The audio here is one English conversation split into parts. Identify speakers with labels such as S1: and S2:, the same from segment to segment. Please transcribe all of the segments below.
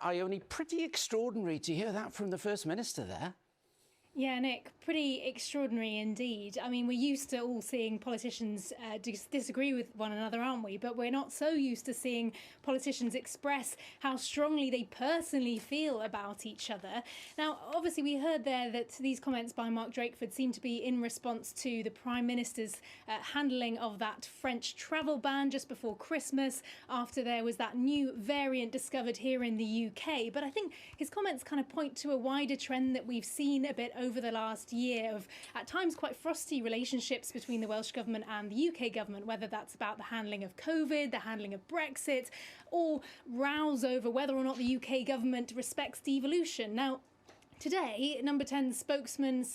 S1: Ione, pretty extraordinary to hear that from the First Minister there.
S2: Yeah, Nick, pretty extraordinary indeed. I mean, we're used to all seeing politicians disagree with one another, aren't we? But we're not so used to seeing politicians express how strongly they personally feel about each other. Now, obviously, we heard there that these comments by Mark Drakeford seem to be in response to the Prime Minister's handling of that French travel ban just before Christmas, after there was that new variant discovered here in the UK. But I think his comments kind of point to a wider trend that we've seen a bit over the last year of, at times, quite frosty relationships between the Welsh Government and the UK Government, whether that's about the handling of COVID, the handling of Brexit, or rows over whether or not the UK Government respects devolution. Now, today, Number 10's spokesman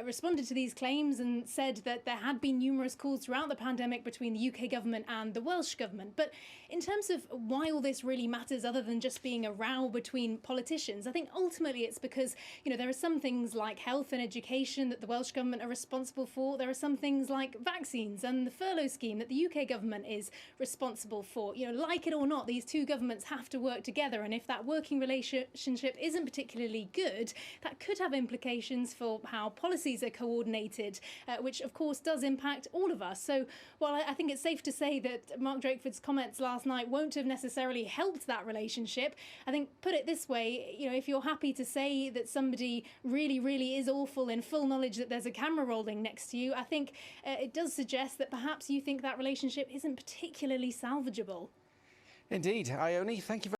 S2: responded to these claims and said that there had been numerous calls throughout the pandemic between the UK Government and the Welsh Government. But in terms of why all this really matters, other than just being a row between politicians, I think ultimately it's because, there are some things like health and education that the Welsh Government are responsible for. There are some things like vaccines and the furlough scheme that the UK Government is responsible for. Like it or not, these two governments have to work together. And if that working relationship isn't particularly good, that could have implications for how policies are coordinated, which of course does impact all of us. So while I think it's safe to say that Mark Drakeford's comments last night won't have necessarily helped that relationship, I think, put it this way, if you're happy to say that somebody really, really is awful in full knowledge that there's a camera rolling next to you, I think it does suggest that perhaps you think that relationship isn't particularly salvageable.
S1: Indeed. Ione, thank you very